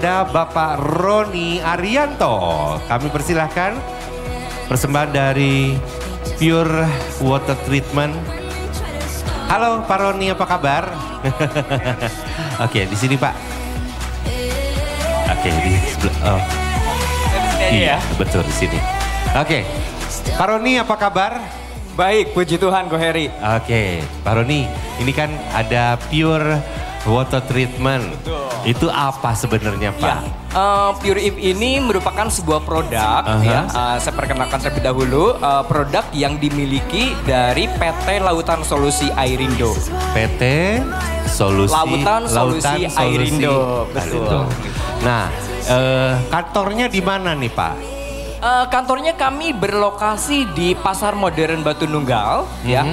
Anda Bapak Roni Arianto. Kami persilahkan persembahan dari Pure Water Treatment. Halo Pak Roni, apa kabar? Oke, di sini Pak. Oke, di sebelah. Oh. Iya, betul di sini. Oke, Pak Roni apa kabar? Baik, puji Tuhan Ko Heri. Oke, Pak Roni, ini kan ada Pure Water Treatment. Betul. Itu apa sebenarnya Pak? Ya, Pure Eve ini merupakan sebuah produk ya. Saya perkenalkan terlebih dahulu produk yang dimiliki dari PT Lautan Solusi Airindo. PT Solusi Lautan Solusi Airindo. Betul. Nah, kantornya di mana nih Pak? Kantornya kami berlokasi di Pasar Modern Batu Nunggal, ya.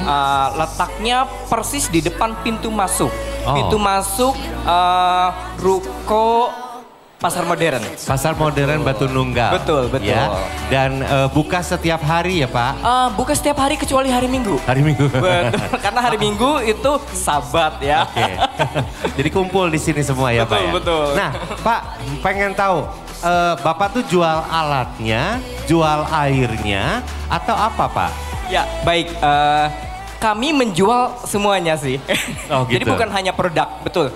Letaknya persis di depan pintu masuk. Pintu masuk ruko Pasar Modern. Pasar Modern Batu Nunggal. Betul, betul. Ya. Dan buka setiap hari ya Pak? Buka setiap hari kecuali hari Minggu. Hari Minggu. Betul. Karena hari Minggu itu Sabat ya. Oke. Jadi kumpul di sini semua ya Pak ya? Betul. Nah Pak, pengen tahu. Bapak tuh jual alatnya, jual airnya, atau apa Pak? Ya baik, kami menjual semuanya sih. Oh, gitu. Jadi bukan hanya produk, betul.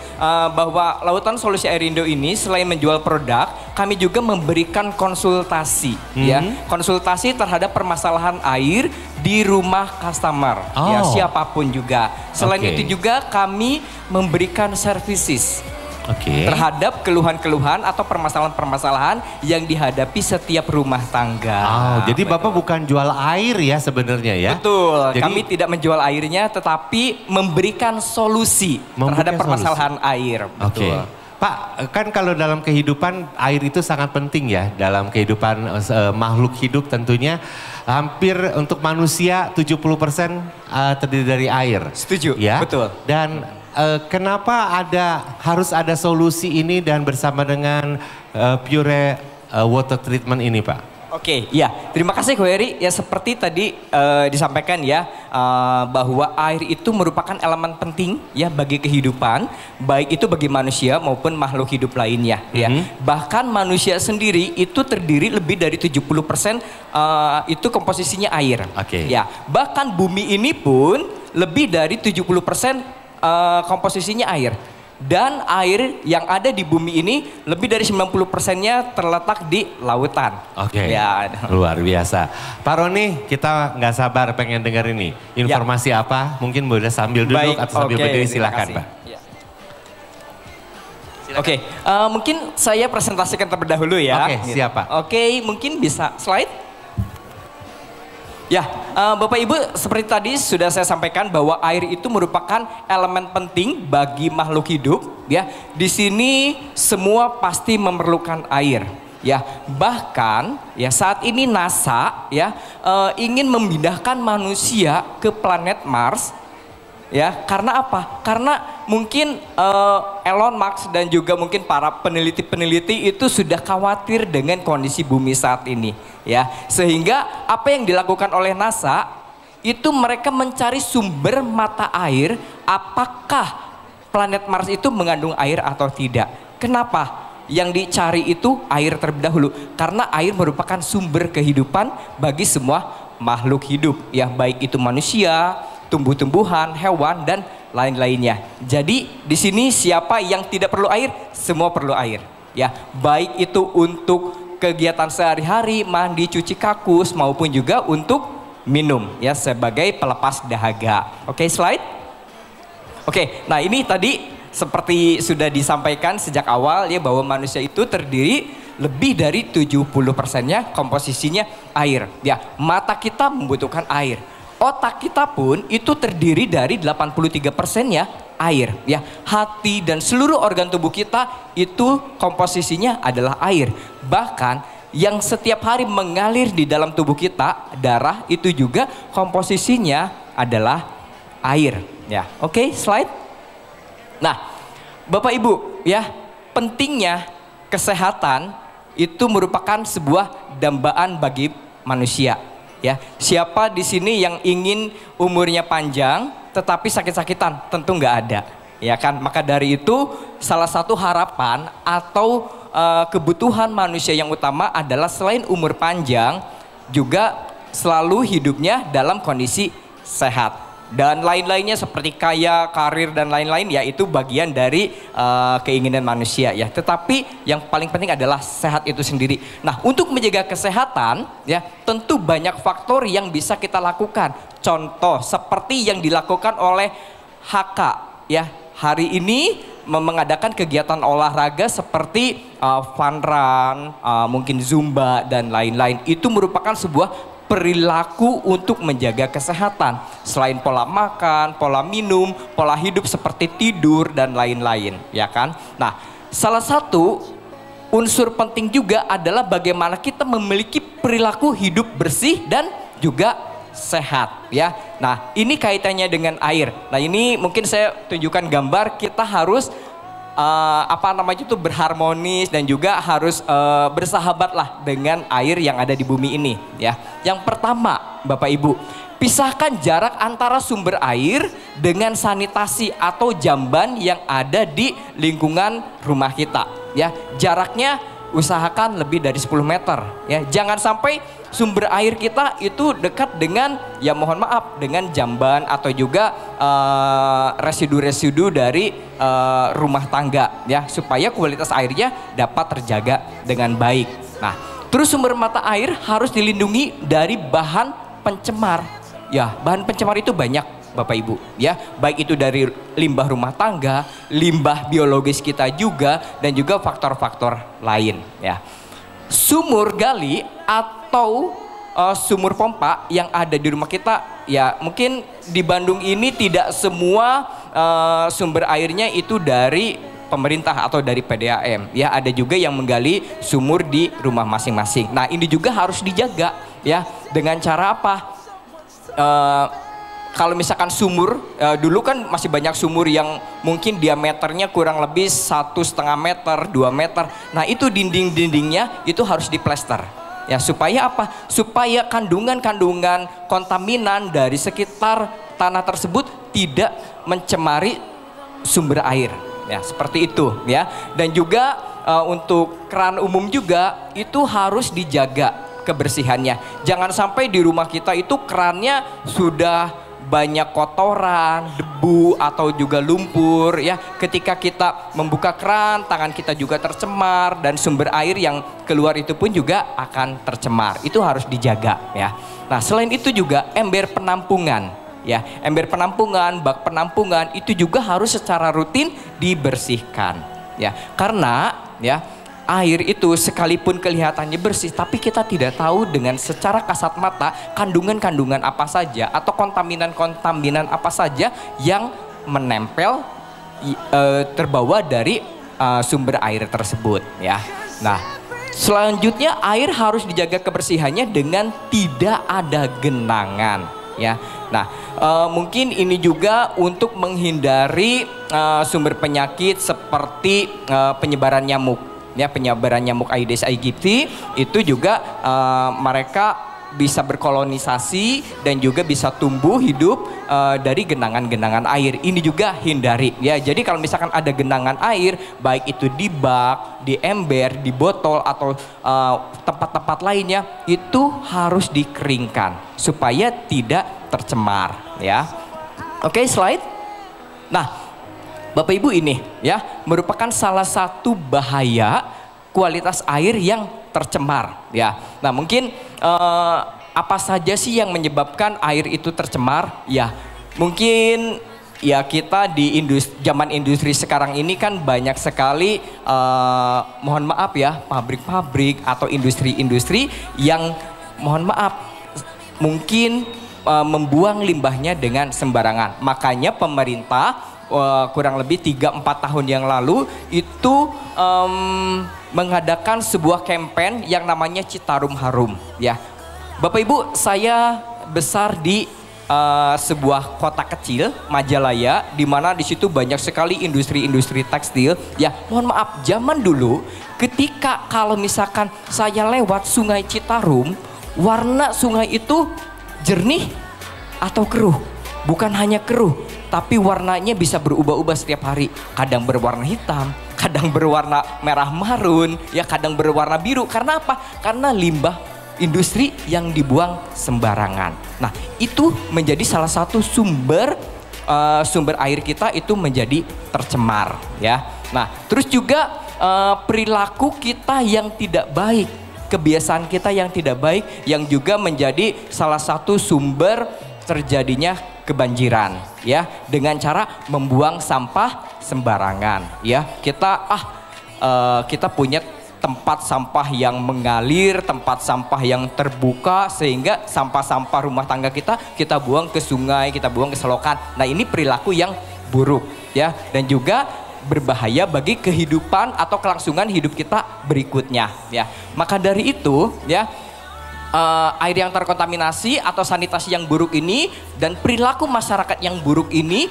Bahwa Lautan Solusi Airindo ini selain menjual produk, kami juga memberikan konsultasi. Ya, konsultasi terhadap permasalahan air di rumah customer. Ya, siapapun juga. Selain itu juga kami memberikan services. Terhadap keluhan-keluhan atau permasalahan-permasalahan yang dihadapi setiap rumah tangga. Jadi Bapak bukan jual air ya sebenarnya ya? Betul, jadi, kami tidak menjual airnya tetapi memberikan solusi terhadap permasalahan air. Betul. Pak, kan kalau dalam kehidupan air itu sangat penting ya. Dalam kehidupan makhluk hidup tentunya hampir untuk manusia 70% terdiri dari air. Setuju, ya? Betul. Dan kenapa harus ada solusi ini dan bersama dengan Pure Water Treatment ini Pak? Oke, ya terima kasih Ko Heri. Ya seperti tadi disampaikan ya bahwa air itu merupakan elemen penting ya bagi kehidupan, baik itu bagi manusia maupun makhluk hidup lainnya ya. Bahkan manusia sendiri itu terdiri lebih dari 70% itu komposisinya air. Ya, bahkan bumi ini pun lebih dari 70% komposisinya air. Dan air yang ada di bumi ini lebih dari 90%-nya terletak di lautan. Ya. Luar biasa. Pak Roni, kita nggak sabar pengen dengar ini. Informasi apa? Mungkin boleh sambil duduk atau sambil berdiri, silakan Pak. Mungkin saya presentasikan terlebih dahulu ya. Siap Pak. Mungkin bisa slide. Ya, Bapak Ibu seperti tadi sudah saya sampaikan bahwa air itu merupakan elemen penting bagi makhluk hidup. Ya, di sini semua pasti memerlukan air. Ya, bahkan ya saat ini NASA ya ingin memindahkan manusia ke planet Mars. Ya, karena apa? Karena mungkin Elon Musk dan juga mungkin para peneliti-peneliti itu sudah khawatir dengan kondisi bumi saat ini. Ya, sehingga apa yang dilakukan oleh NASA itu mereka mencari sumber mata air, apakah planet Mars itu mengandung air atau tidak. Kenapa? Yang dicari itu air terlebih dahulu, karena air merupakan sumber kehidupan bagi semua makhluk hidup, ya baik itu manusia, tumbuh-tumbuhan, hewan dan lain-lainnya. Jadi di sini siapa yang tidak perlu air? Semua perlu air. Ya, baik itu untuk kegiatan sehari-hari, mandi, cuci kakus maupun juga untuk minum ya sebagai pelepas dahaga. Slide. Nah ini tadi seperti sudah disampaikan sejak awal ya bahwa manusia itu terdiri lebih dari 70%-nya komposisinya air. Ya, mata kita membutuhkan air. Otak kita pun itu terdiri dari 83%-nya air. Ya, hati dan seluruh organ tubuh kita itu komposisinya adalah air. Bahkan yang setiap hari mengalir di dalam tubuh kita, darah itu juga komposisinya adalah air. Ya, slide. Nah, Bapak Ibu, ya pentingnya kesehatan itu merupakan sebuah dambaan bagi manusia. Ya, siapa di sini yang ingin umurnya panjang tetapi sakit-sakitan? Tentu nggak ada, ya kan? Maka dari itu salah satu harapan atau kebutuhan manusia yang utama adalah selain umur panjang, juga selalu hidupnya dalam kondisi sehat. Dan lain-lainnya seperti kaya, karir dan lain-lain ya itu bagian dari keinginan manusia ya. Tetapi yang paling penting adalah sehat itu sendiri. Nah, untuk menjaga kesehatan ya tentu banyak faktor yang bisa kita lakukan. Contoh seperti yang dilakukan oleh HK ya. Hari ini mengadakan kegiatan olahraga seperti fun run, mungkin zumba dan lain-lain. Itu merupakan sebuah perilaku untuk menjaga kesehatan. Selain pola makan, pola minum, pola hidup seperti tidur dan lain-lain, ya kan? Nah, salah satu unsur penting juga adalah bagaimana kita memiliki perilaku hidup bersih dan juga sehat, ya. Nah, ini kaitannya dengan air. Nah, ini mungkin saya tunjukkan gambar, kita harus berharmonis dan juga harus bersahabat lah dengan air yang ada di bumi ini ya. Yang pertama Bapak Ibu, pisahkan jarak antara sumber air dengan sanitasi atau jamban yang ada di lingkungan rumah kita ya. Jaraknya usahakan lebih dari 10 meter ya. Jangan sampai sumber air kita itu dekat dengan ya mohon maaf dengan jamban atau juga residu-residu dari rumah tangga ya, supaya kualitas airnya dapat terjaga dengan baik. Nah, terus sumber mata air harus dilindungi dari bahan pencemar ya. Bahan pencemar itu banyak Bapak Ibu ya, baik itu dari limbah rumah tangga, limbah biologis kita juga, dan juga faktor-faktor lain ya. Sumur gali atau sumur pompa yang ada di rumah kita ya, mungkin di Bandung ini tidak semua sumber airnya itu dari pemerintah atau dari PDAM ya, ada juga yang menggali sumur di rumah masing-masing. Nah, ini juga harus dijaga ya, dengan cara apa? Kalau misalkan sumur, dulu kan masih banyak sumur yang mungkin diameternya kurang lebih 1,5 meter, 2 meter. Nah, itu dinding-dindingnya itu harus diplester. Ya, supaya apa? Supaya kandungan-kandungan kontaminan dari sekitar tanah tersebut tidak mencemari sumber air. Ya, seperti itu ya. Dan juga untuk keran umum juga itu harus dijaga kebersihannya. Jangan sampai di rumah kita itu kerannya sudah banyak kotoran, debu atau juga lumpur ya. Ketika kita membuka keran, tangan kita juga tercemar dan sumber air yang keluar itu pun juga akan tercemar. Itu harus dijaga ya. Nah, selain itu juga ember penampungan ya. Ember penampungan, bak penampungan itu juga harus secara rutin dibersihkan ya. Karena ya air itu sekalipun kelihatannya bersih, tapi kita tidak tahu dengan secara kasat mata kandungan-kandungan apa saja atau kontaminan-kontaminan apa saja yang menempel terbawa dari sumber air tersebut ya. Nah, selanjutnya air harus dijaga kebersihannya dengan tidak ada genangan ya. Nah, mungkin ini juga untuk menghindari sumber penyakit seperti penyebaran nyamuk. Ya, penyebaran nyamuk Aedes aegypti itu juga mereka bisa berkolonisasi dan juga bisa tumbuh hidup dari genangan-genangan air. Ini juga hindari ya. Jadi kalau misalkan ada genangan air, baik itu di bak, di ember, di botol atau tempat-tempat lainnya, itu harus dikeringkan supaya tidak tercemar ya. Oke, slide. Nah, Bapak Ibu, ini ya merupakan salah satu bahaya kualitas air yang tercemar ya. Nah, mungkin apa saja sih yang menyebabkan air itu tercemar ya? Mungkin ya kita di zaman industri sekarang ini kan banyak sekali mohon maaf ya, pabrik-pabrik atau industri-industri yang mohon maaf mungkin membuang limbahnya dengan sembarangan. Makanya pemerintah kurang lebih 3-4 tahun yang lalu itu mengadakan sebuah campaign yang namanya Citarum Harum ya. Bapak Ibu, saya besar di sebuah kota kecil Majalaya, di mana di situ banyak sekali industri-industri tekstil ya. Mohon maaf, zaman dulu ketika kalau misalkan saya lewat Sungai Citarum, warna sungai itu jernih atau keruh. Bukan hanya keruh, tapi warnanya bisa berubah-ubah setiap hari. Kadang berwarna hitam, kadang berwarna merah marun, ya kadang berwarna biru. Karena apa? Karena limbah industri yang dibuang sembarangan. Nah, itu menjadi salah satu sumber air kita itu menjadi tercemar, ya. Nah, terus juga perilaku kita yang tidak baik, kebiasaan kita yang tidak baik, yang juga menjadi salah satu sumber terjadinya kebanjiran, ya, dengan cara membuang sampah sembarangan, ya. Kita punya tempat sampah yang mengalir, tempat sampah yang terbuka, sehingga sampah-sampah rumah tangga kita buang ke sungai, kita buang ke selokan. Nah, ini perilaku yang buruk, ya, dan juga berbahaya bagi kehidupan atau kelangsungan hidup kita berikutnya, ya. Maka dari itu, ya, air yang terkontaminasi atau sanitasi yang buruk ini dan perilaku masyarakat yang buruk ini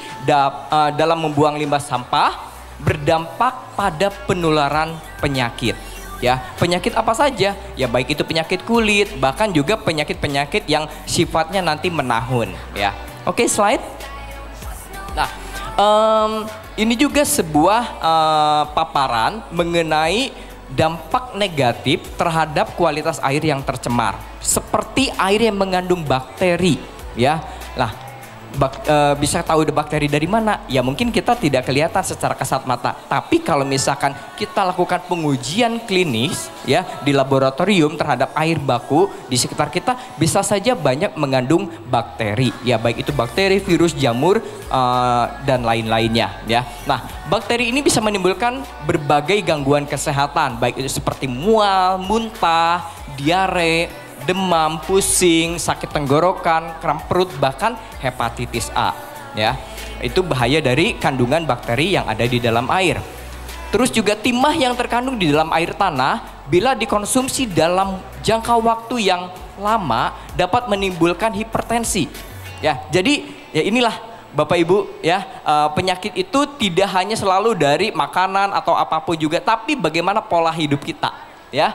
dalam membuang limbah sampah berdampak pada penularan penyakit, ya. Penyakit apa saja? Ya, baik itu penyakit kulit, bahkan juga penyakit-penyakit yang sifatnya nanti menahun, ya. Oke, slide. Nah, ini juga sebuah paparan mengenai dampak negatif terhadap kualitas air yang tercemar, seperti air yang mengandung bakteri, ya. Nah, bisa tahu bakteri dari mana? Ya, mungkin kita tidak kelihatan secara kasat mata, tapi kalau misalkan kita lakukan pengujian klinis, ya, di laboratorium terhadap air baku di sekitar kita, bisa saja banyak mengandung bakteri, ya, baik itu bakteri, virus, jamur, dan lain-lainnya, ya. Nah, bakteri ini bisa menimbulkan berbagai gangguan kesehatan, baik itu seperti mual, muntah, diare, demam, pusing, sakit tenggorokan, kram perut, bahkan hepatitis A, ya. Itu bahaya dari kandungan bakteri yang ada di dalam air. Terus juga timah yang terkandung di dalam air tanah bila dikonsumsi dalam jangka waktu yang lama dapat menimbulkan hipertensi, ya. Jadi, ya, inilah Bapak Ibu, ya, penyakit itu tidak hanya selalu dari makanan atau apapun juga, tapi bagaimana pola hidup kita, ya.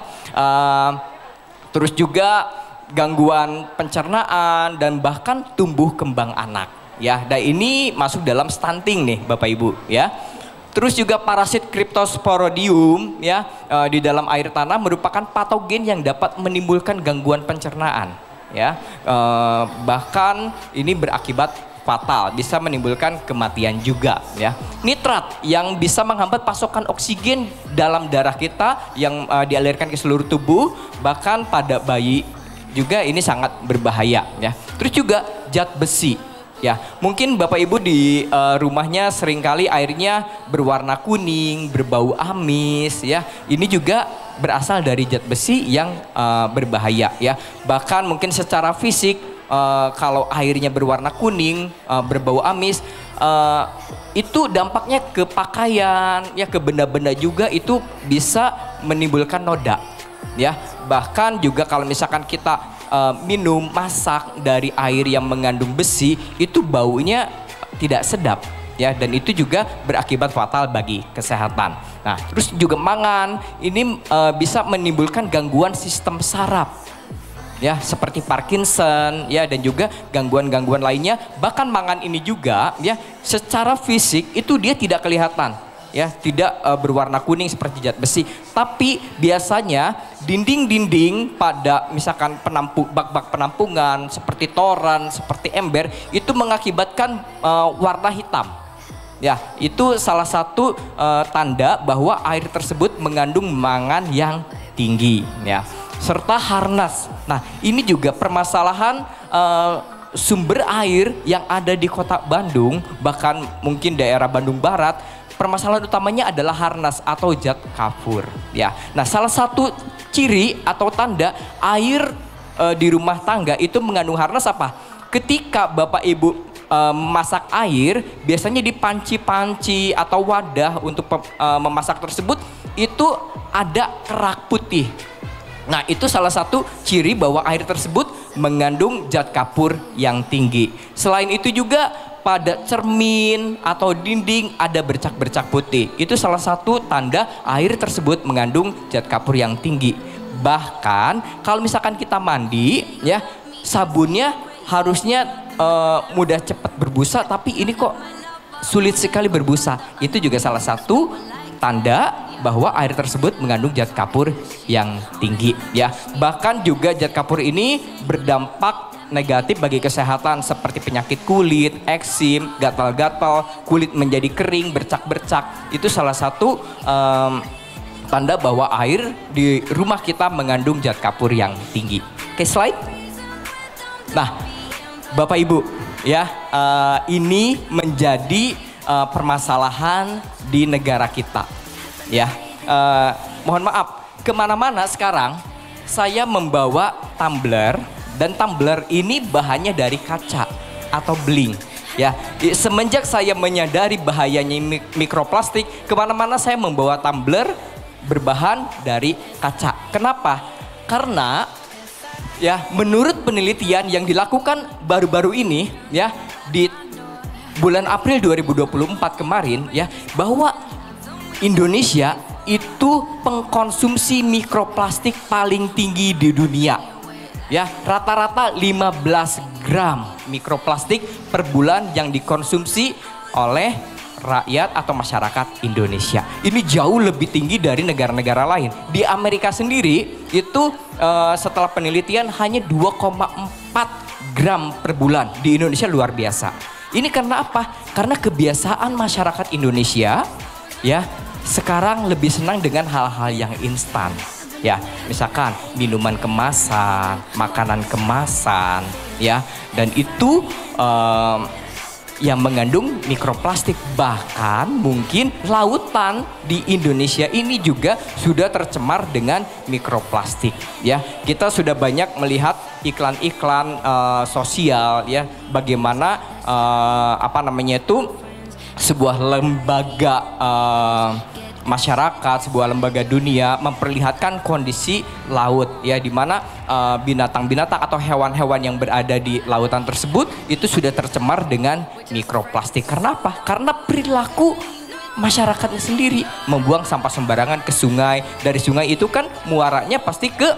Terus juga gangguan pencernaan dan bahkan tumbuh kembang anak, ya. Dan ini masuk dalam stunting nih Bapak Ibu, ya. Terus juga parasit Cryptosporidium, ya, di dalam air tanah merupakan patogen yang dapat menimbulkan gangguan pencernaan, ya. Bahkan ini berakibat fatal, bisa menimbulkan kematian juga, ya. Nitrat yang bisa menghambat pasokan oksigen dalam darah kita yang dialirkan ke seluruh tubuh, bahkan pada bayi juga ini sangat berbahaya, ya. Terus juga zat besi, ya. Mungkin Bapak Ibu di rumahnya seringkali airnya berwarna kuning, berbau amis, ya. Ini juga berasal dari zat besi yang berbahaya, ya. Bahkan mungkin secara fisik, kalau airnya berwarna kuning, berbau amis, itu dampaknya ke pakaian, ya, ke benda-benda juga itu bisa menimbulkan noda, ya. Bahkan juga kalau misalkan kita minum, masak dari air yang mengandung besi, itu baunya tidak sedap, ya, dan itu juga berakibat fatal bagi kesehatan. Nah, terus juga mangan ini bisa menimbulkan gangguan sistem saraf, ya, seperti Parkinson, ya, dan juga gangguan-gangguan lainnya. Bahkan mangan ini juga, ya, secara fisik itu dia tidak kelihatan, ya, tidak berwarna kuning seperti zat besi, tapi biasanya dinding-dinding pada misalkan bak-bak penampungan seperti toran, seperti ember, itu mengakibatkan warna hitam, ya. Itu salah satu tanda bahwa air tersebut mengandung mangan yang tinggi, ya. Serta harnas. Nah, ini juga permasalahan sumber air yang ada di kota Bandung, bahkan mungkin daerah Bandung Barat. Permasalahan utamanya adalah harnas atau zat kapur, ya. Nah, salah satu ciri atau tanda air di rumah tangga itu mengandung harnas apa? Ketika Bapak Ibu memasak air, biasanya di panci-panci atau wadah untuk memasak tersebut itu ada kerak putih. Nah, itu salah satu ciri bahwa air tersebut mengandung zat kapur yang tinggi. Selain itu juga pada cermin atau dinding ada bercak-bercak putih. Itu salah satu tanda air tersebut mengandung zat kapur yang tinggi. Bahkan kalau misalkan kita mandi, ya, sabunnya harusnya mudah cepat berbusa, tapi ini kok sulit sekali berbusa. Itu juga salah satu tanda bahwa air tersebut mengandung zat kapur yang tinggi ya. Bahkan juga zat kapur ini berdampak negatif bagi kesehatan seperti penyakit kulit, eksim, gatal-gatal, kulit menjadi kering, bercak-bercak. Itu salah satu tanda bahwa air di rumah kita mengandung zat kapur yang tinggi. Oke, slide. Nah, Bapak Ibu ya, ini menjadi permasalahan di negara kita ya. Mohon maaf, kemana-mana sekarang saya membawa tumbler. Dan tumbler ini bahannya dari kaca atau beling ya. Semenjak saya menyadari bahayanya mikroplastik, kemana-mana saya membawa tumbler berbahan dari kaca. Kenapa? Karena ya menurut penelitian yang dilakukan baru-baru ini ya, di bulan April 2024 kemarin ya, bahwa Indonesia itu pengkonsumsi mikroplastik paling tinggi di dunia. Ya, rata-rata 15 gram mikroplastik per bulan yang dikonsumsi oleh rakyat atau masyarakat Indonesia. Ini jauh lebih tinggi dari negara-negara lain. Di Amerika sendiri itu setelah penelitian hanya 2,4 gram per bulan. Di Indonesia luar biasa. Ini karena apa? Karena kebiasaan masyarakat Indonesia ya sekarang lebih senang dengan hal-hal yang instan. Ya, misalkan minuman kemasan, makanan kemasan, ya, dan itu yang mengandung mikroplastik. Bahkan mungkin lautan di Indonesia ini juga sudah tercemar dengan mikroplastik. Ya, kita sudah banyak melihat iklan-iklan sosial, ya, bagaimana sebuah lembaga masyarakat, sebuah lembaga dunia memperlihatkan kondisi laut ya, di mana binatang-binatang atau hewan-hewan yang berada di lautan tersebut itu sudah tercemar dengan mikroplastik. Karena apa? Karena perilaku masyarakatnya sendiri membuang sampah sembarangan ke sungai. Dari sungai itu kan muaranya pasti ke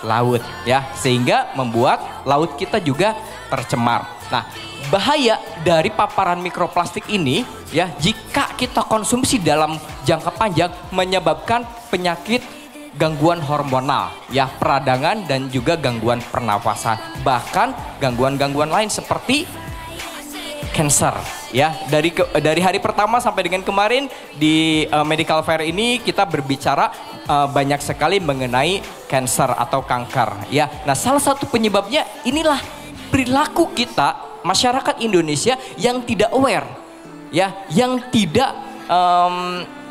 laut ya, sehingga membuat laut kita juga tercemar. Nah, bahaya dari paparan mikroplastik ini ya, jika kita konsumsi dalam jangka panjang menyebabkan penyakit gangguan hormonal ya, peradangan dan juga gangguan pernafasan, bahkan gangguan-gangguan lain seperti cancer ya. Dari hari pertama sampai dengan kemarin di medical fair ini kita berbicara banyak sekali mengenai cancer atau kanker ya. Nah, salah satu penyebabnya inilah perilaku kita masyarakat Indonesia yang tidak aware ya, yang tidak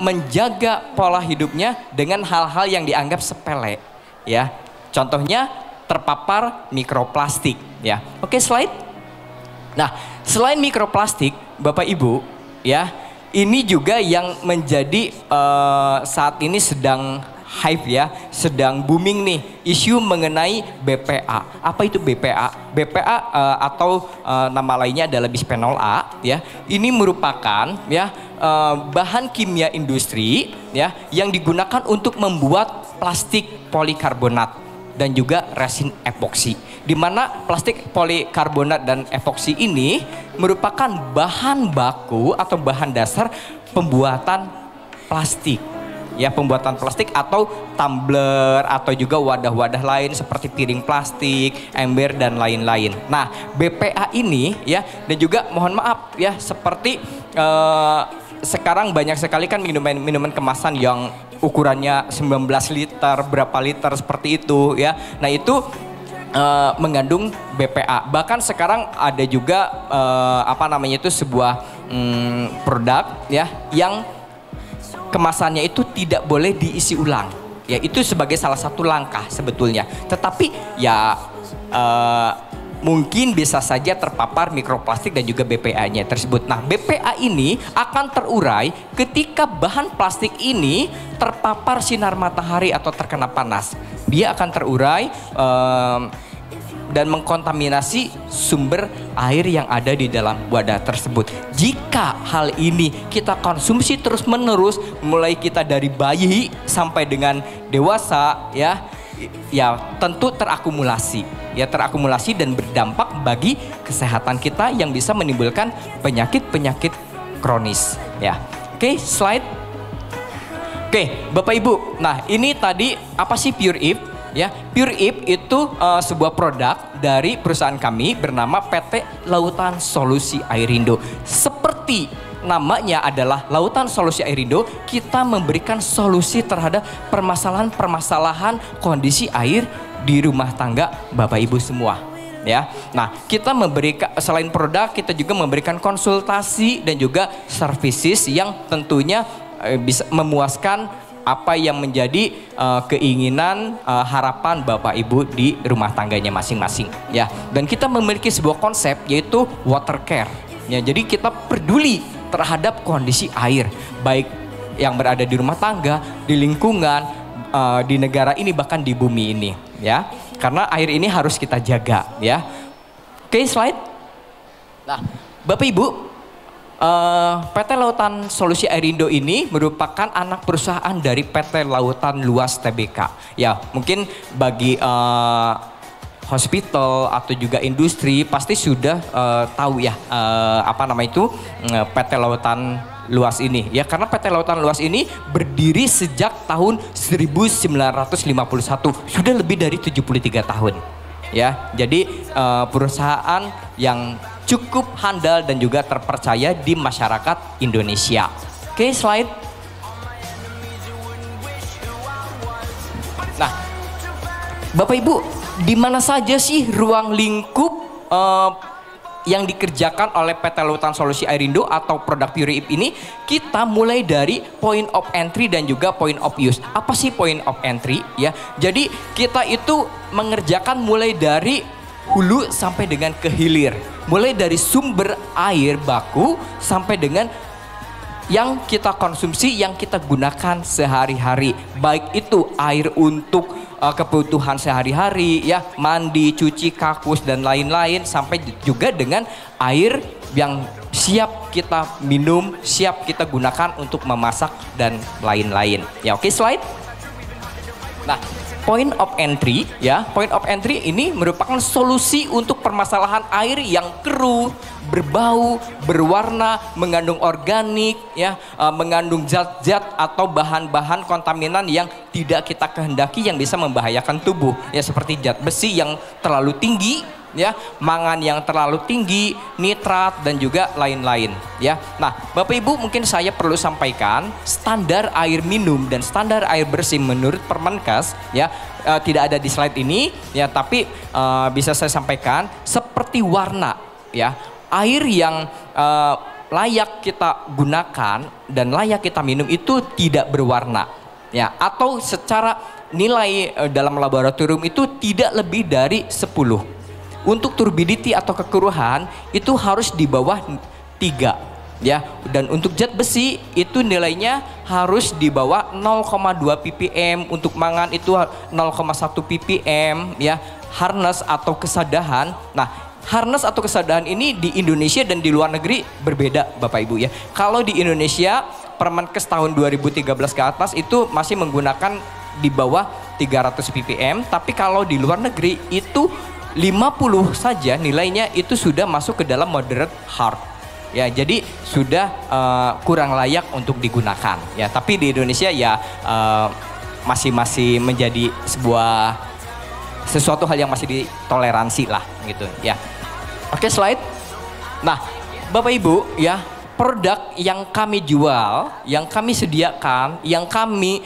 menjaga pola hidupnya dengan hal-hal yang dianggap sepele ya. Contohnya terpapar mikroplastik ya. Oke, slide. Nah, selain mikroplastik, Bapak Ibu ya, ini juga yang menjadi saat ini sedang hype ya, sedang booming nih, isu mengenai BPA. Apa itu BPA? BPA atau nama lainnya adalah bisphenol A ya. Ini merupakan ya bahan kimia industri ya yang digunakan untuk membuat plastik polikarbonat dan juga resin epoksi. Di mana plastik polikarbonat dan epoksi ini merupakan bahan baku atau bahan dasar pembuatan plastik. Ya, pembuatan plastik atau tumbler atau juga wadah-wadah lain seperti piring plastik, ember dan lain-lain. Nah, BPA ini ya, dan juga mohon maaf ya, seperti sekarang banyak sekali kan minuman kemasan yang ukurannya 19 liter, berapa liter seperti itu ya. Nah, itu mengandung BPA. Bahkan sekarang ada juga sebuah produk ya yang kemasannya itu tidak boleh diisi ulang ya. Itu sebagai salah satu langkah sebetulnya, tetapi ya mungkin bisa saja terpapar mikroplastik dan juga BPA-nya tersebut. Nah, BPA ini akan terurai ketika bahan plastik ini terpapar sinar matahari atau terkena panas. Dia akan terurai dan mengkontaminasi sumber air yang ada di dalam wadah tersebut. Jika hal ini kita konsumsi terus-menerus, mulai kita dari bayi sampai dengan dewasa ya tentu terakumulasi dan berdampak bagi kesehatan kita yang bisa menimbulkan penyakit-penyakit kronis ya. Oke, slide. Oke, Bapak Ibu. Nah, ini tadi apa sih Pure Ip? Ya, Pure Ip itu sebuah produk dari perusahaan kami bernama PT Lautan Solusi Airindo. Seperti namanya adalah Lautan Solusi Airindo, kita memberikan solusi terhadap permasalahan-permasalahan kondisi air di rumah tangga Bapak Ibu semua. Ya, nah kita memberikan selain produk, kita juga memberikan konsultasi dan juga services yang tentunya bisa memuaskan apa yang menjadi keinginan harapan Bapak Ibu di rumah tangganya masing-masing ya. Dan kita memiliki sebuah konsep yaitu water care ya. Jadi kita peduli terhadap kondisi air baik yang berada di rumah tangga, di lingkungan, di negara ini, bahkan di bumi ini ya. Karena air ini harus kita jaga ya. Oke, slide. Nah, Bapak Ibu, PT Lautan Solusi Airindo ini merupakan anak perusahaan dari PT Lautan Luas Tbk. Ya, mungkin bagi hospital atau juga industri pasti sudah tahu ya apa nama itu PT Lautan Luas ini ya, karena PT Lautan Luas ini berdiri sejak tahun 1951, sudah lebih dari 73 tahun ya. Jadi perusahaan yang cukup handal dan juga terpercaya di masyarakat Indonesia. Oke, slide. Nah, Bapak Ibu, di mana saja sih ruang lingkup yang dikerjakan oleh PT Lautan Solusi Airindo atau produk Pure Ip ini? Kita mulai dari point of entry dan juga point of use. Apa sih point of entry ya? Jadi kita itu mengerjakan mulai dari hulu sampai dengan ke hilir, mulai dari sumber air baku sampai dengan yang kita konsumsi, yang kita gunakan sehari-hari, baik itu air untuk kebutuhan sehari-hari ya, mandi, cuci, kakus dan lain-lain, sampai juga dengan air yang siap kita minum, siap kita gunakan untuk memasak dan lain-lain ya. Oke, slide. Nah, point of entry ya, point of entry ini merupakan solusi untuk permasalahan air yang keruh, berbau, berwarna, mengandung organik ya, mengandung zat-zat atau bahan-bahan kontaminan yang tidak kita kehendaki yang bisa membahayakan tubuh ya, seperti zat besi yang terlalu tinggi ya, mangan yang terlalu tinggi, nitrat dan juga lain-lain ya. Nah, Bapak Ibu, mungkin saya perlu sampaikan standar air minum dan standar air bersih menurut Permenkes ya, tidak ada di slide ini ya, tapi bisa saya sampaikan seperti warna ya. Air yang layak kita gunakan dan layak kita minum itu tidak berwarna ya, atau secara nilai dalam laboratorium itu tidak lebih dari 10. Untuk turbidity atau kekeruhan itu harus di bawah 3 ya, dan untuk zat besi itu nilainya harus di bawah 0,2 ppm, untuk mangan itu 0,1 ppm ya. Hardness atau kesadahan. Nah, hardness atau kesadahan ini di Indonesia dan di luar negeri berbeda Bapak Ibu ya. Kalau di Indonesia Permenkes tahun 2013 ke atas itu masih menggunakan di bawah 300 ppm, tapi kalau di luar negeri itu 50 saja nilainya itu sudah masuk ke dalam moderate hard ya, jadi sudah kurang layak untuk digunakan ya. Tapi di Indonesia ya masih menjadi sesuatu hal yang masih ditoleransi lah gitu ya. Oke, slide. Nah, Bapak Ibu ya, produk yang kami jual, yang kami sediakan, yang kami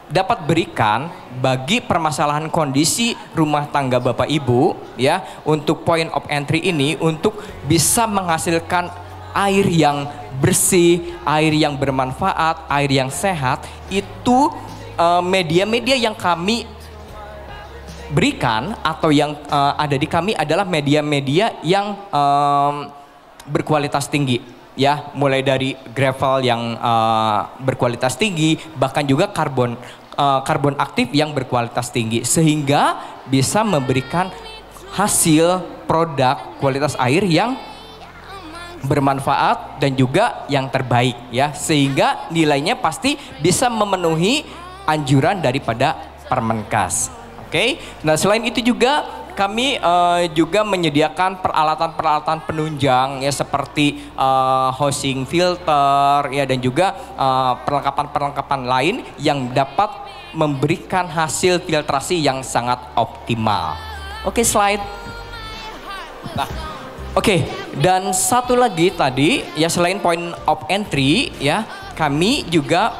dapat berikan bagi permasalahan kondisi rumah tangga Bapak Ibu ya, untuk point of entry ini untuk bisa menghasilkan air yang bersih, air yang bermanfaat, air yang sehat, itu media-media yang kami berikan atau yang ada di kami adalah media-media yang berkualitas tinggi ya, mulai dari gravel yang berkualitas tinggi, bahkan juga karbon aktif yang berkualitas tinggi, sehingga bisa memberikan hasil produk kualitas air yang bermanfaat dan juga yang terbaik ya, sehingga nilainya pasti bisa memenuhi anjuran daripada Permenkes. Oke, nah selain itu juga kami juga menyediakan peralatan-peralatan penunjang ya seperti housing filter ya dan juga perlengkapan-perlengkapan lain yang dapat memberikan hasil filtrasi yang sangat optimal. Oke, slide. Nah, oke, dan satu lagi tadi ya selain point of entry ya, kami juga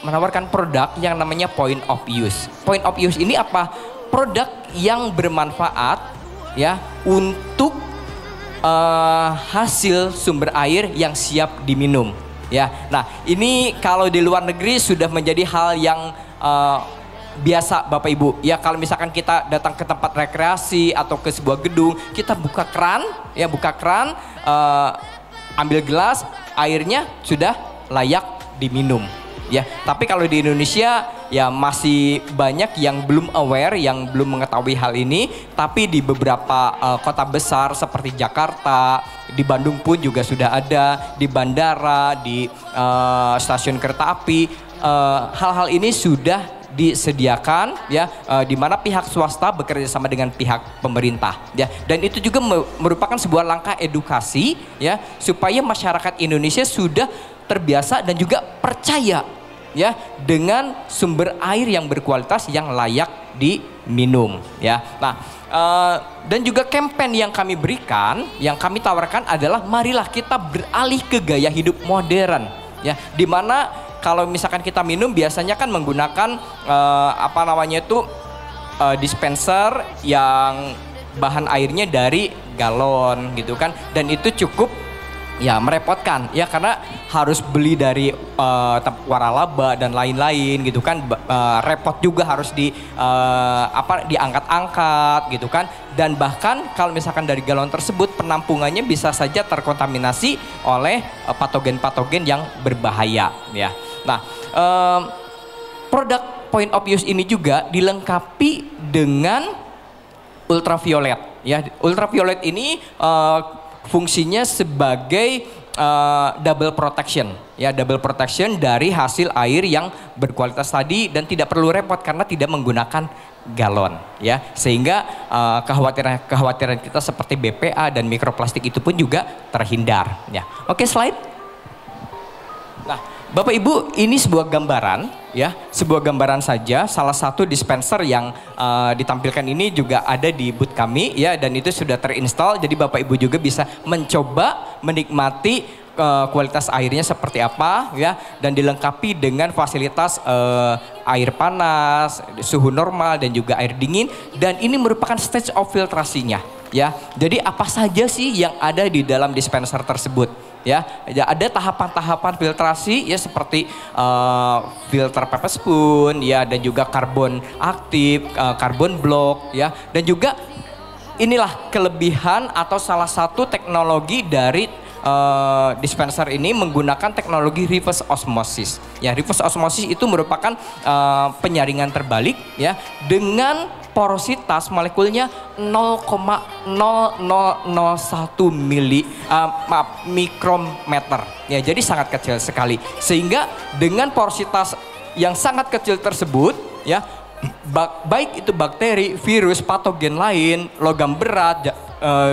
menawarkan produk yang namanya point of use. Point of use ini apa? Produk yang bermanfaat ya untuk hasil sumber air yang siap diminum ya. Nah, ini kalau di luar negeri sudah menjadi hal yang biasa Bapak Ibu ya. Kalau misalkan kita datang ke tempat rekreasi atau ke sebuah gedung, kita buka keran ya, ambil gelas, airnya sudah layak diminum ya. Tapi kalau di Indonesia ya masih banyak yang belum aware, yang belum mengetahui hal ini. Tapi di beberapa kota besar seperti Jakarta, di Bandung pun juga sudah ada, di bandara, di stasiun kereta api, hal-hal ini sudah disediakan ya, di mana pihak swasta bekerja sama dengan pihak pemerintah ya, dan itu juga merupakan sebuah langkah edukasi ya supaya masyarakat Indonesia sudah terbiasa dan juga percaya ya dengan sumber air yang berkualitas yang layak diminum ya. Nah, dan juga campaign yang kami berikan, yang kami tawarkan adalah marilah kita beralih ke gaya hidup modern ya, dimana kalau misalkan kita minum biasanya kan menggunakan dispenser yang bahan airnya dari galon gitu kan, dan itu cukup ya merepotkan ya, karena harus beli dari waralaba dan lain-lain gitu kan, repot juga harus diangkat-angkat gitu kan, dan bahkan kalau misalkan dari galon tersebut penampungannya bisa saja terkontaminasi oleh patogen-patogen yang berbahaya ya. Nah, produk point of use ini juga dilengkapi dengan ultraviolet ya. Ultraviolet ini fungsinya sebagai double protection ya, double protection dari hasil air yang berkualitas tadi, dan tidak perlu repot karena tidak menggunakan galon ya, sehingga kekhawatiran kita seperti BPA dan mikroplastik itu pun juga terhindar ya. Oke, slide. Nah, Bapak Ibu, ini sebuah gambaran ya, sebuah gambaran saja. Salah satu dispenser yang ditampilkan ini juga ada di booth kami ya, dan itu sudah terinstall. Jadi Bapak Ibu juga bisa mencoba menikmati kualitas airnya seperti apa ya, dan dilengkapi dengan fasilitas air panas, suhu normal dan juga air dingin, dan ini merupakan stage of filtrasinya ya. Jadi apa saja sih yang ada di dalam dispenser tersebut? Ya, ada tahapan-tahapan filtrasi ya, seperti filter pepes spoon ya, dan juga karbon aktif, karbon block ya, dan juga inilah kelebihan atau salah satu teknologi dari dispenser ini menggunakan teknologi reverse osmosis. Ya, reverse osmosis itu merupakan penyaringan terbalik ya, dengan porositas molekulnya 0,0001 mikrometer. Ya, jadi sangat kecil sekali. Sehingga dengan porositas yang sangat kecil tersebut ya, baik itu bakteri, virus, patogen lain, logam berat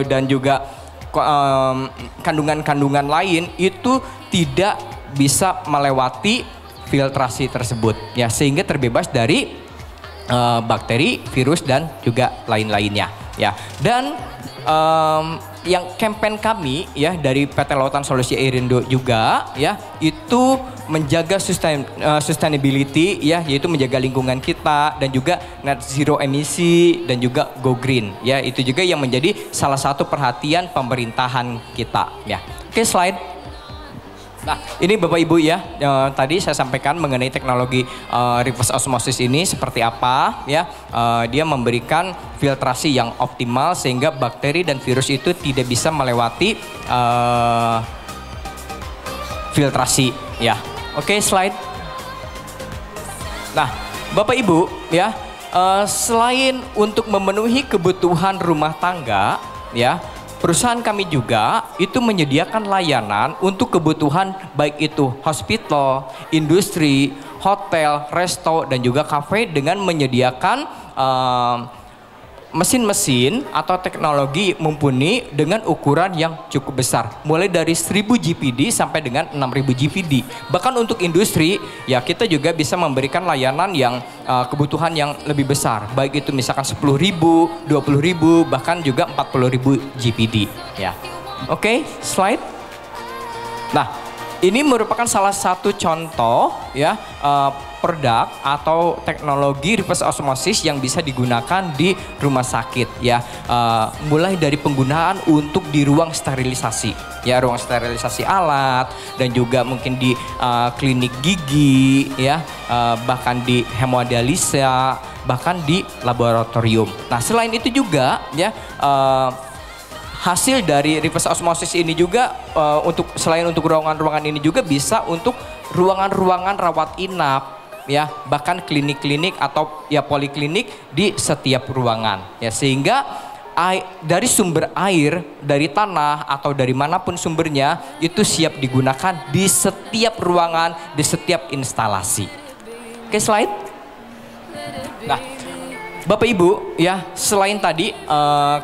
dan juga kandungan-kandungan lain itu tidak bisa melewati filtrasi tersebut ya, sehingga terbebas dari bakteri, virus dan juga lain-lainnya ya. Dan yang campaign kami ya dari PT Lautan Solusi Airindo juga ya, itu menjaga sustainability ya, yaitu menjaga lingkungan kita dan juga net zero emisi dan juga go green ya. Itu juga yang menjadi salah satu perhatian pemerintahan kita ya. Oke, slide. Nah, ini Bapak Ibu ya, tadi saya sampaikan mengenai teknologi reverse osmosis ini seperti apa ya. Dia memberikan filtrasi yang optimal sehingga bakteri dan virus itu tidak bisa melewati filtrasi ya. Oke, slide. Nah, Bapak Ibu ya, selain untuk memenuhi kebutuhan rumah tangga ya, perusahaan kami juga itu menyediakan layanan untuk kebutuhan baik itu hospital, industri, hotel, resto dan juga kafe, dengan menyediakan mesin-mesin atau teknologi mumpuni dengan ukuran yang cukup besar, mulai dari 1000 GPD sampai dengan 6000 GPD. Bahkan untuk industri ya kita juga bisa memberikan layanan yang kebutuhan yang lebih besar, baik itu misalkan 10.000, 20.000, bahkan juga 40.000 GPD ya. Oke, slide. Nah, ini merupakan salah satu contoh ya produk atau teknologi reverse osmosis yang bisa digunakan di rumah sakit ya. Mulai dari penggunaan untuk di ruang sterilisasi ya, ruang sterilisasi alat, dan juga mungkin di klinik gigi ya, bahkan di hemodialisa, bahkan di laboratorium. Nah, selain itu juga ya hasil dari reverse osmosis ini juga selain untuk ruangan-ruangan ini juga bisa untuk ruangan-ruangan rawat inap ya, bahkan klinik-klinik atau ya poliklinik di setiap ruangan ya, sehingga dari sumber air, dari tanah atau dari manapun sumbernya itu siap digunakan di setiap ruangan, di setiap instalasi. Oke, slide. Nah, Bapak Ibu ya, selain tadi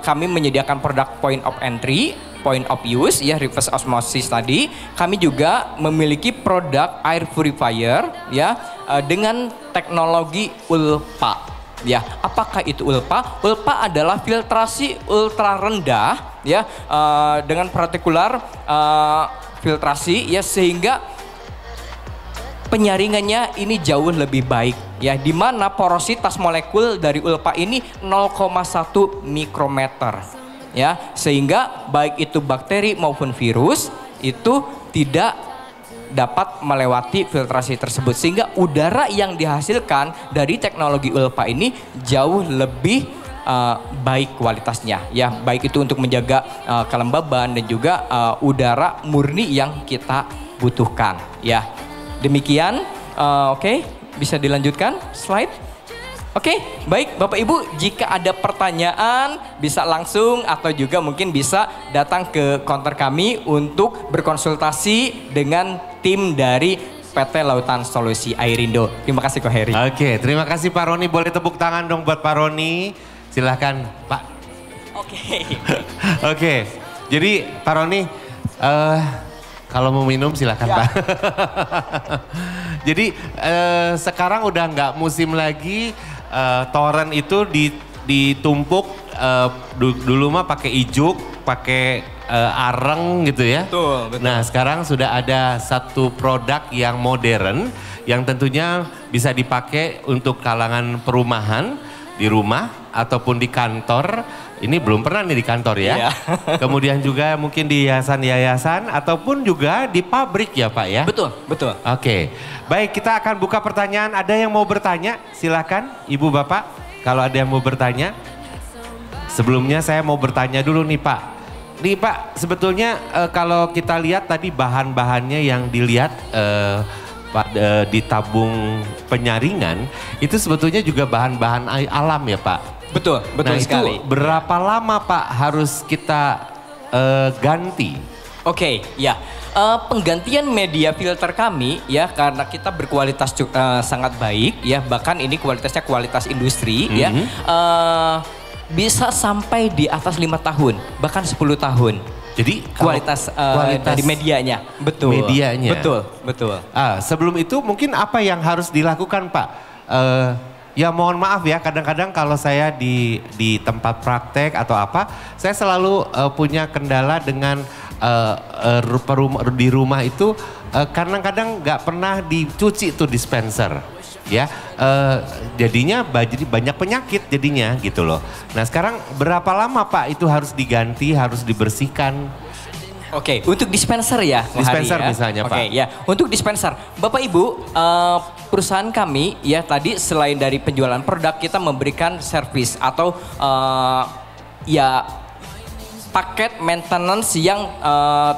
kami menyediakan produk point of entry, point of use ya, reverse osmosis tadi, kami juga memiliki produk air purifier ya dengan teknologi ULPA ya. Apakah itu ULPA? ULPA adalah filtrasi ultra rendah ya, dengan partikular filtrasi ya, sehingga penyaringannya ini jauh lebih baik ya, di mana porositas molekul dari ULPA ini 0,1 mikrometer ya, sehingga baik itu bakteri maupun virus itu tidak dapat melewati filtrasi tersebut, sehingga udara yang dihasilkan dari teknologi ULPA ini jauh lebih baik kualitasnya ya, baik itu untuk menjaga kelembaban dan juga udara murni yang kita butuhkan ya. Demikian, oke, bisa dilanjutkan slide. Oke, baik Bapak Ibu, jika ada pertanyaan bisa langsung atau juga mungkin bisa datang ke counter kami untuk berkonsultasi dengan tim dari PT Lautan Solusi Airindo. Terima kasih Ko Heri. Oke, terima kasih Pak Roni. Boleh tepuk tangan dong buat Pak Roni. Silahkan Pak. Oke. Oke, jadi Pak Roni, kalau mau minum silahkan ya, Pak. Jadi sekarang udah nggak musim lagi, toren itu ditumpuk, dulu mah pakai ijuk, pakai areng gitu ya. Betul, betul. Nah sekarang sudah ada satu produk yang modern yang tentunya bisa dipakai untuk kalangan perumahan, di rumah ataupun di kantor. Ini belum pernah nih di kantor ya. Iya. Kemudian juga mungkin di yayasan-yayasan ataupun juga di pabrik ya Pak ya. Betul, betul. Oke, baik kita akan buka pertanyaan. Ada yang mau bertanya? Silakan Ibu Bapak kalau ada yang mau bertanya. Sebelumnya saya mau bertanya dulu nih Pak. Nih Pak, sebetulnya kalau kita lihat tadi bahan-bahannya yang dilihat di tabung penyaringan itu sebetulnya juga bahan-bahan alam ya Pak. Betul, betul nah, sekali. Itu berapa lama Pak harus kita ganti? Oke, ya. Penggantian media filter kami ya, karena kita berkualitas sangat baik ya, bahkan ini kualitasnya kualitas industri ya. Bisa sampai di atas 5 tahun, bahkan 10 tahun. Jadi kualitas dari medianya, betul. Medianya, betul, betul. Sebelum itu mungkin apa yang harus dilakukan Pak? Ya mohon maaf ya, kadang-kadang kalau saya di tempat praktek atau apa, saya selalu punya kendala dengan di rumah itu kadang-kadang nggak pernah dicuci tuh dispenser. Ya, jadinya banyak penyakit jadinya gitu loh. Nah sekarang berapa lama Pak itu harus diganti, harus dibersihkan? Oke, untuk dispenser ya. Dispenser ya. misalnya Pak. Oke ya, untuk dispenser. Bapak Ibu, perusahaan kami ya tadi selain dari penjualan produk, kita memberikan servis atau ya paket maintenance yang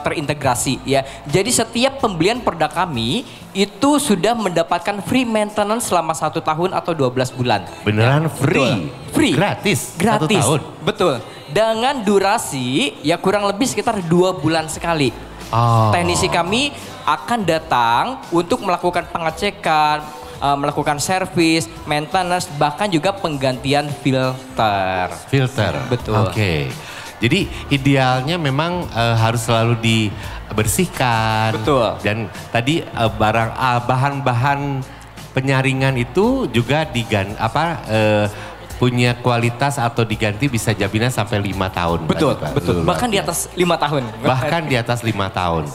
terintegrasi ya. Jadi setiap pembelian produk kami itu sudah mendapatkan free maintenance selama 1 tahun atau 12 bulan. Beneran ya, free? Betul. Free. Gratis? Gratis. 1 tahun? Betul. Dengan durasi ya kurang lebih sekitar 2 bulan sekali. Teknisi kami akan datang untuk melakukan pengecekan, melakukan servis, maintenance, bahkan juga penggantian filter. Filter. Betul. Oke. Jadi idealnya memang harus selalu dibersihkan. Betul. Dan tadi bahan-bahan penyaringan itu juga punya kualitas atau diganti bisa jaminan sampai 5 tahun. Betul, Pak. betul. Bahkan di atas 5 tahun. Bahkan di atas 5 tahun.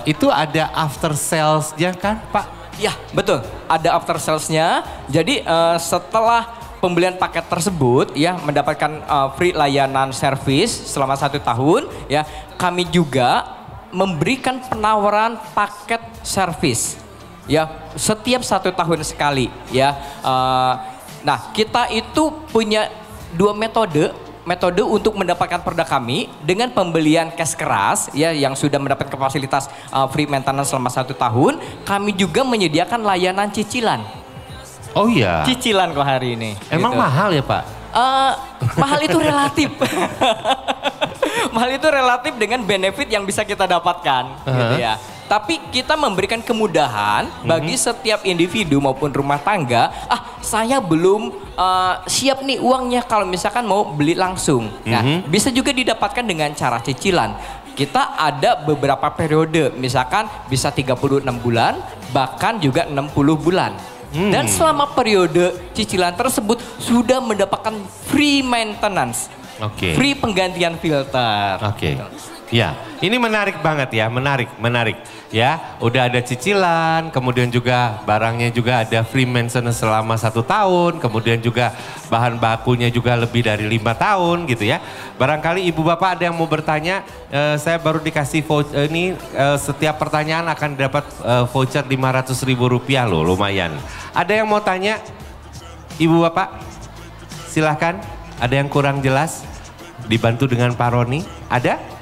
Itu ada after sales-nya kan Pak? Ya, betul. Ada after sales-nya. Jadi setelah pembelian paket tersebut ya mendapatkan free layanan servis selama 1 tahun ya, kami juga memberikan penawaran paket servis ya setiap 1 tahun sekali ya. Nah, kita itu punya 2 metode untuk mendapatkan produk kami dengan pembelian cash keras ya yang sudah mendapatkan fasilitas free maintenance selama 1 tahun. Kami juga menyediakan layanan cicilan. Oh iya. Cicilan kok hari ini. Emang gitu. mahal ya Pak? Mahal itu relatif. Mahal itu relatif dengan benefit yang bisa kita dapatkan gitu ya. Tapi kita memberikan kemudahan bagi setiap individu maupun rumah tangga. Saya belum siap nih uangnya kalau misalkan mau beli langsung. Nah, bisa juga didapatkan dengan cara cicilan. Kita ada beberapa periode, misalkan bisa 36 bulan, bahkan juga 60 bulan. Dan selama periode cicilan tersebut sudah mendapatkan free maintenance. Free penggantian filter. Ya, ini menarik banget ya, menarik ya. Udah ada cicilan, kemudian juga barangnya juga ada free maintenance selama 1 tahun, kemudian juga bahan bakunya juga lebih dari 5 tahun gitu ya. Barangkali ibu bapak ada yang mau bertanya, saya baru dikasih voucher ini, setiap pertanyaan akan dapat voucher Rp500.000 loh, lumayan. Ada yang mau tanya, ibu bapak? Silahkan, ada yang kurang jelas? Dibantu dengan Pak Roni, ada?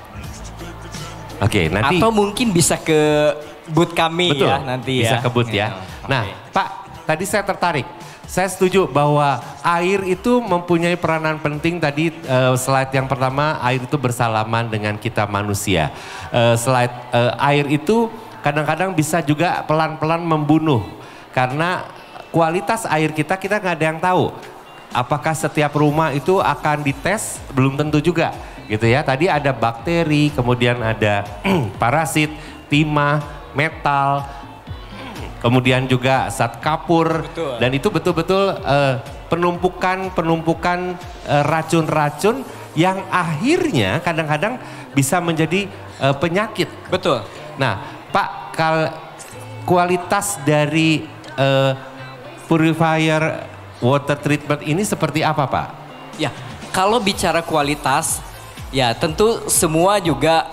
Oke, nanti atau mungkin bisa ke booth kami. Betul, ya nanti bisa ya. ke booth ya. Nah, Pak, tadi saya tertarik. Saya setuju bahwa air itu mempunyai peranan penting. Tadi slide yang pertama, air itu bersalaman dengan kita manusia. Slide air itu kadang-kadang bisa juga pelan-pelan membunuh. Karena kualitas air kita nggak ada yang tahu. Apakah setiap rumah itu akan dites? Belum tentu juga. Gitu ya, tadi ada bakteri, kemudian ada parasit, timah, metal, kemudian juga zat kapur. Betul. Dan itu betul-betul penumpukan racun-racun yang akhirnya kadang-kadang bisa menjadi penyakit. Betul. Nah Pak, kualitas dari purifier water treatment ini seperti apa Pak? Ya, kalau bicara kualitas, ya tentu semua juga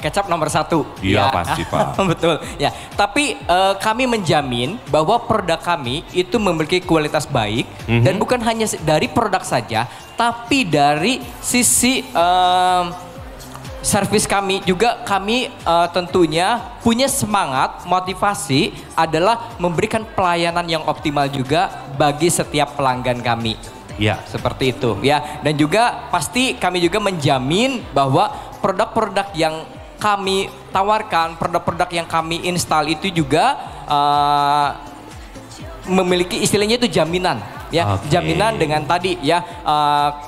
kecap nomor 1. Iya ya. pasti Pak. Betul. Ya, tapi kami menjamin bahwa produk kami itu memiliki kualitas baik dan bukan hanya dari produk saja, tapi dari sisi servis kami juga kami tentunya punya semangat, motivasi adalah memberikan pelayanan yang optimal juga bagi setiap pelanggan kami. Ya, seperti itu ya. Dan juga pasti kami juga menjamin bahwa produk-produk yang kami tawarkan, produk-produk yang kami install itu juga memiliki istilahnya itu jaminan ya. Jaminan dengan tadi ya,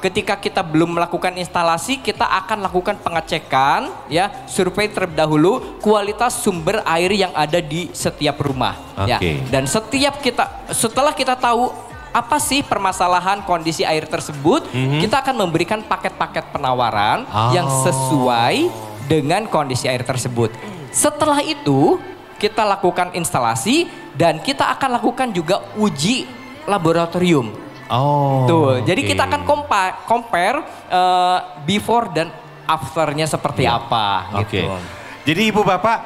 ketika kita belum melakukan instalasi kita akan lakukan pengecekan ya, survei terlebih dahulu kualitas sumber air yang ada di setiap rumah ya. Dan setelah kita tahu apa sih permasalahan kondisi air tersebut, kita akan memberikan paket-paket penawaran yang sesuai dengan kondisi air tersebut. Setelah itu kita lakukan instalasi dan kita akan lakukan juga uji laboratorium. Jadi kita akan compare before dan afternya seperti apa gitu. Jadi ibu bapak,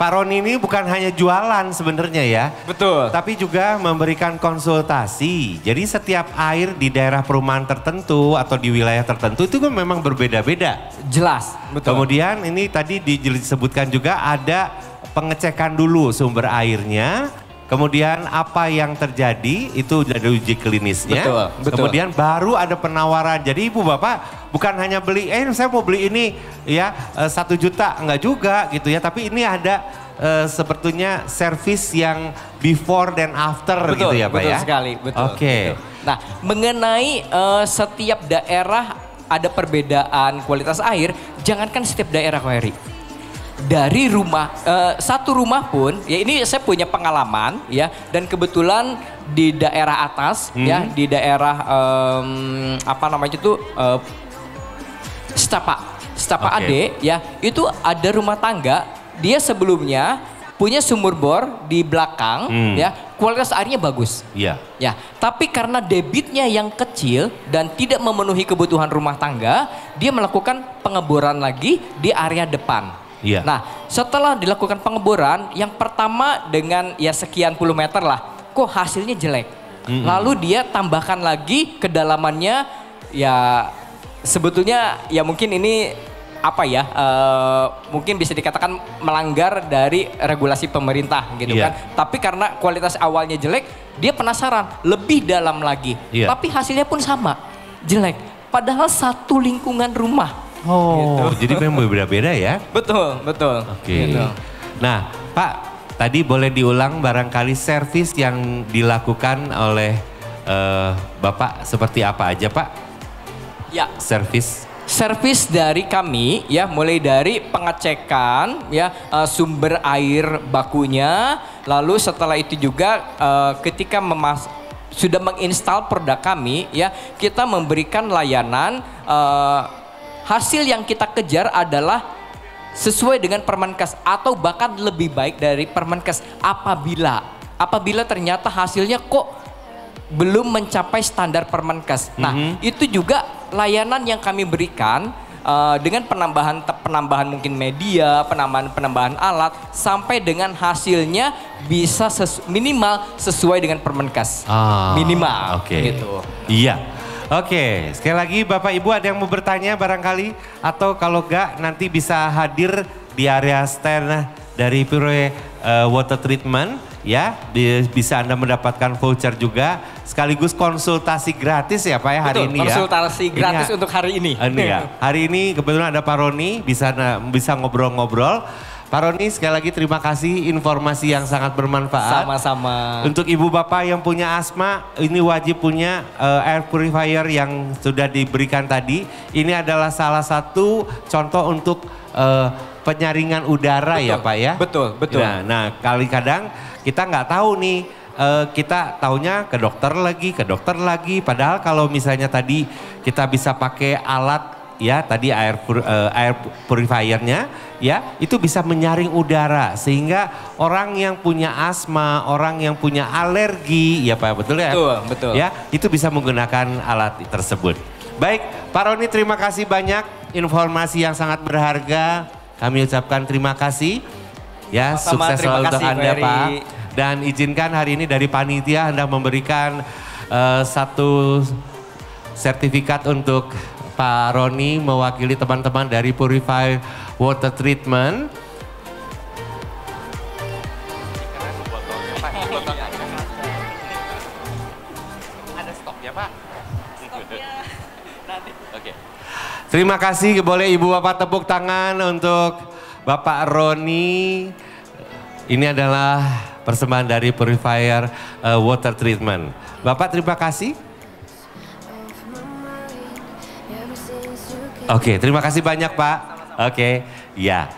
Pak Roni ini bukan hanya jualan sebenarnya ya. Betul. Tapi juga memberikan konsultasi. Jadi setiap air di daerah perumahan tertentu atau di wilayah tertentu itu kan memang berbeda-beda. Jelas, betul. Kemudian ini tadi disebutkan juga ada pengecekan dulu sumber airnya. Kemudian apa yang terjadi itu dari uji klinisnya. Betul, betul. Kemudian baru ada penawaran. Jadi ibu bapak bukan hanya beli, saya mau beli ini ya 1 juta, enggak juga gitu ya. Tapi ini ada sepertinya servis yang before dan after gitu ya Pak betul ya? sekali, betul. Oke. Betul. Nah, mengenai setiap daerah ada perbedaan kualitas air, jangankan setiap daerah Ko Heri. Dari rumah, satu rumah pun, ya ini saya punya pengalaman ya, dan kebetulan di daerah atas ya, di daerah apa namanya itu Setapak Ade ya, itu ada rumah tangga, dia sebelumnya punya sumur bor di belakang ya, kualitas airnya bagus. Iya. Ya, tapi karena debitnya yang kecil dan tidak memenuhi kebutuhan rumah tangga, dia melakukan pengeboran lagi di area depan. Iya. Nah, setelah dilakukan pengeboran, yang pertama dengan ya sekian puluh meter lah, kok hasilnya jelek. Lalu dia tambahkan lagi kedalamannya, ya sebetulnya ya mungkin ini apa ya, mungkin bisa dikatakan melanggar dari regulasi pemerintah gitu Iya. kan. Tapi karena kualitas awalnya jelek, dia penasaran lebih dalam lagi. Iya. Tapi hasilnya pun sama, jelek. Padahal satu lingkungan rumah. Oh, jadi memang berbeda-beda ya? Betul, betul. Oke. Gitu. Nah, Pak, tadi boleh diulang barangkali servis yang dilakukan oleh Bapak seperti apa aja, Pak? Ya, Servis. servis dari kami ya, mulai dari pengecekan ya, sumber air bakunya, lalu setelah itu juga ketika sudah menginstal produk kami ya, kita memberikan layanan, hasil yang kita kejar adalah sesuai dengan Permenkes atau bahkan lebih baik dari Permenkes apabila ternyata hasilnya kok belum mencapai standar Permenkes. Nah, itu juga layanan yang kami berikan dengan penambahan mungkin media, penambahan alat sampai dengan hasilnya bisa minimal sesuai dengan Permenkes. Minimal gitu. Iya. Oke, sekali lagi Bapak Ibu ada yang mau bertanya barangkali, atau kalau enggak nanti bisa hadir di area stand dari Pure Water Treatment ya, bisa Anda mendapatkan voucher juga sekaligus konsultasi gratis ya Pak ya hari Betul, ini ya. konsultasi gratis untuk hari ini. Ini ya. Hari ini kebetulan ada Pak Roni, bisa ngobrol-ngobrol. Pak Roni, sekali lagi terima kasih informasi yang sangat bermanfaat. Sama-sama. Untuk ibu bapak yang punya asma, ini wajib punya air purifier yang sudah diberikan tadi. Ini adalah salah satu contoh untuk penyaringan udara ya Pak ya. Betul, betul. Nah kadang kita nggak tahu nih, kita taunya ke dokter lagi. Padahal kalau misalnya tadi kita bisa pakai alat ya, tadi air purifiernya ya, itu bisa menyaring udara sehingga orang yang punya asma, orang yang punya alergi ya Pak, betul ya? Betul, betul. Ya, itu bisa menggunakan alat tersebut. Baik, Pak Roni terima kasih banyak informasi yang sangat berharga. Kami ucapkan terima kasih. Ya, Sama-sama, sukses terima selalu untuk kasih, Anda Ferry. Pak. Dan izinkan hari ini dari panitia Anda memberikan satu sertifikat untuk Pak Roni mewakili teman-teman dari Purify Water Treatment. Ada stoknya Pak? Stoknya nanti. Oke. Terima kasih, boleh Ibu Bapak tepuk tangan untuk Bapak Roni. Ini adalah persembahan dari Purifier Water Treatment. Bapak terima kasih. Oke, terima kasih banyak Pak. Oke, ya.